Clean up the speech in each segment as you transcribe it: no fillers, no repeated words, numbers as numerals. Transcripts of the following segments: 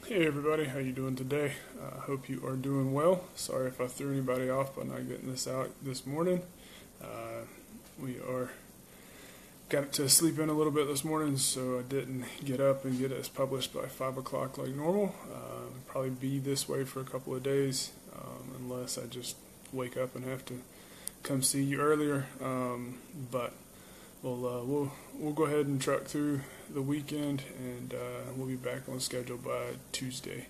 Hey everybody, how you doing today? Hope you are doing well. Sorry if I threw anybody off by not getting this out this morning. We are got to sleep in a little bit this morning, so I didn't get up and get it published by 5 o'clock like normal. Probably be this way for a couple of days, unless I just wake up and have to come see you earlier. But we'll go ahead and truck through the weekend, and we'll be back on schedule by Tuesday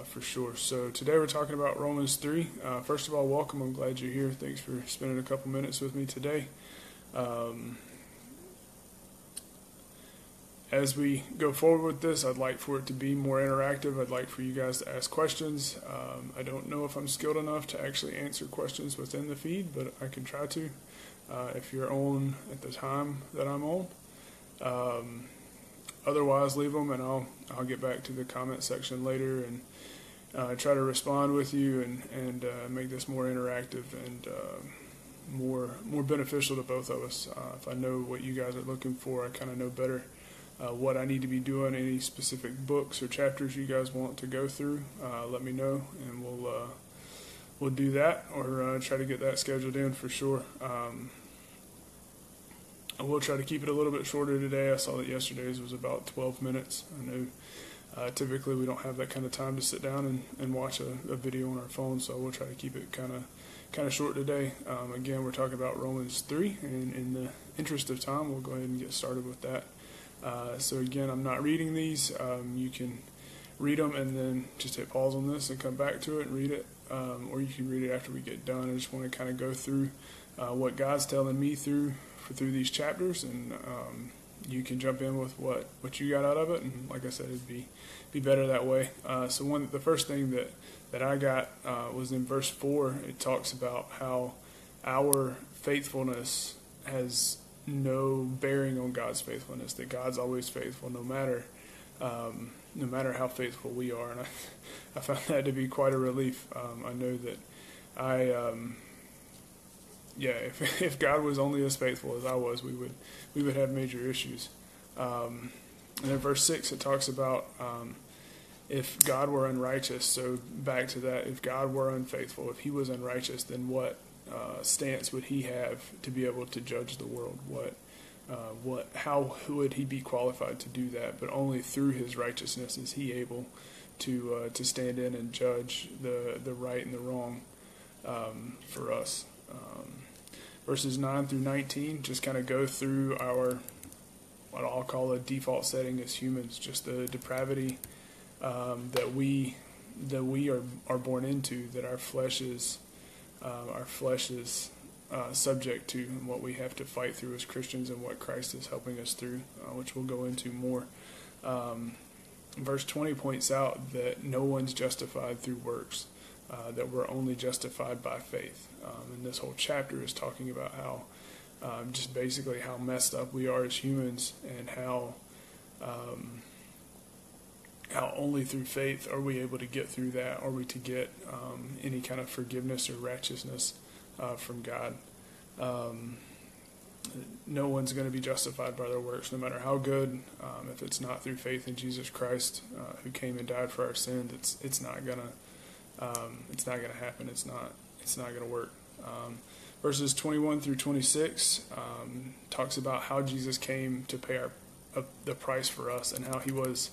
for sure. So today we're talking about Romans 3. First of all, welcome. I'm glad you're here. Thanks for spending a couple minutes with me today. As we go forward with this, I'd like for it to be more interactive. I'd like for you guys to ask questions. I don't know if I'm skilled enough to actually answer questions within the feed, but I can try to. If you're on at the time that I'm on. Otherwise, leave them, and I'll get back to the comment section later and try to respond with you and make this more interactive and more beneficial to both of us. If I know what you guys are looking for, I kind of know better what I need to be doing. Any specific books or chapters you guys want to go through, let me know, and we'll do that, or try to get that scheduled in for sure. I will try to keep it a little bit shorter today. I saw that yesterday's was about 12 minutes. I know typically we don't have that kind of time to sit down and watch a video on our phone, so we'll try to keep it kind of short today. Again, we're talking about Romans 3, and in the interest of time, we'll go ahead and get started with that. So again, I'm not reading these. You can read them and then just hit pause on this and come back to it and read it, or you can read it after we get done. I just want to kind of go through what God's telling me through these chapters, and you can jump in with what you got out of it. And like I said, it'd be better that way. So the first thing that I got was in verse 4. It talks about how our faithfulness has no bearing on God's faithfulness. That God's always faithful, no matter how faithful we are. And I found that to be quite a relief. I know that if God was only as faithful as I was, we would have major issues. And in verse 6, it talks about if God were unrighteous. So back to that, if God were unfaithful, if he was unrighteous, then what stance would he have to be able to judge the world? How would he be qualified to do that? But only through his righteousness is he able to stand in and judge the right and the wrong for us. Verses 9 through 19 just kind of go through what I'll call a default setting as humans, just the depravity that we are born into, that our flesh is subject to, and what we have to fight through as Christians, and what Christ is helping us through, which we'll go into more. Verse 20 points out that no one's justified through works, that we're only justified by faith. And this whole chapter is talking about how just basically how messed up we are as humans, and how only through faith are we able to get through that, are we to get any kind of forgiveness or righteousness from God. No one's going to be justified by their works, no matter how good. If it's not through faith in Jesus Christ, who came and died for our sins, it's not gonna happen. It's not gonna work. Verses 21 through 26 talks about how Jesus came to pay the price for us, and how he was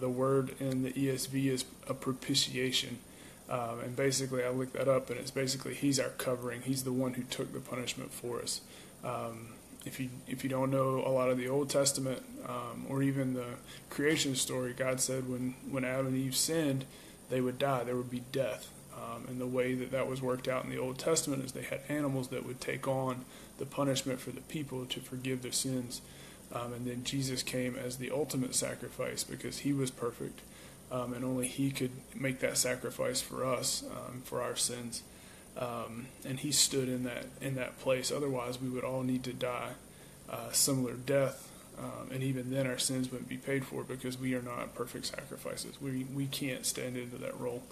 the word in the ESV is a propitiation. And basically, I looked that up, and it's basically he's our covering. He's the one who took the punishment for us. If you don't know a lot of the Old Testament, or even the creation story, God said when Adam and Eve sinned, they would die. There would be death. And the way that was worked out in the Old Testament is they had animals that would take on the punishment for the people to forgive their sins. And then Jesus came as the ultimate sacrifice, because he was perfect, and only he could make that sacrifice for us, for our sins. And he stood in that place. Otherwise, we would all need to die similar death. And even then, our sins wouldn't be paid for, because we are not perfect sacrifices. We can't stand into that role.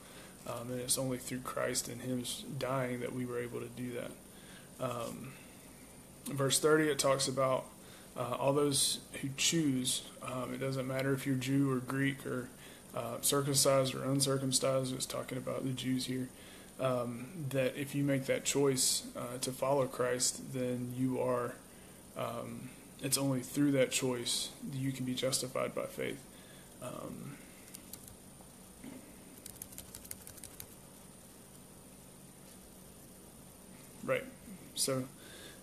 And it's only through Christ and him dying that we were able to do that. In verse 30, it talks about all those who choose. It doesn't matter if you're Jew or Greek or circumcised or uncircumcised, it's talking about the Jews here, that if you make that choice to follow Christ, then you are, it's only through that choice that you can be justified by faith. Right. So,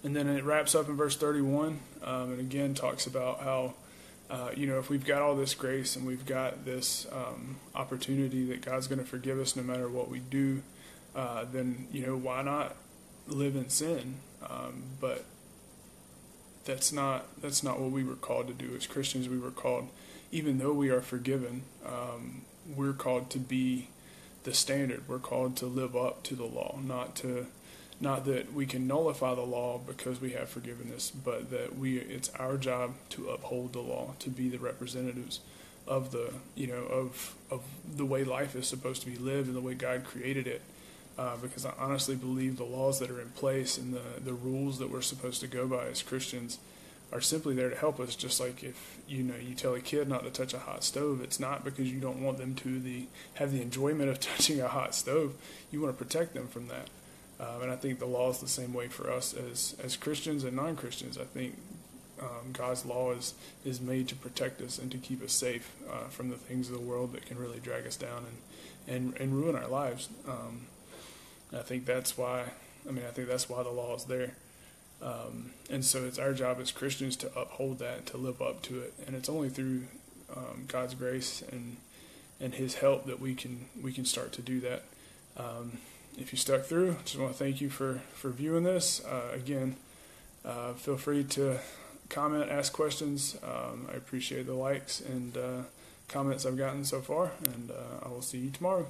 and then it wraps up in verse 31, and again talks about how, if we've got all this grace and we've got this opportunity that God's going to forgive us no matter what we do, then, why not live in sin? But that's not what we were called to do as Christians. We were called, even though we are forgiven, we're called to be the standard. We're called to live up to the law, not that we can nullify the law because we have forgiveness, but that it's our job to uphold the law, to be the representatives of the way life is supposed to be lived and the way God created it. Because I honestly believe the laws that are in place and the rules that we're supposed to go by as Christians are simply there to help us. Just like if you tell a kid not to touch a hot stove, it's not because you don't want them to have the enjoyment of touching a hot stove. You want to protect them from that. And I think the law is the same way for us as Christians and non-Christians. I think God's law is made to protect us and to keep us safe from the things of the world that can really drag us down and ruin our lives. I think that's why the law is there. And so it's our job as Christians to uphold that, to live up to it. And it's only through God's grace and His help that we can start to do that. If you stuck through, I just want to thank you for viewing this. Again, feel free to comment, ask questions. I appreciate the likes and comments I've gotten so far, and I will see you tomorrow.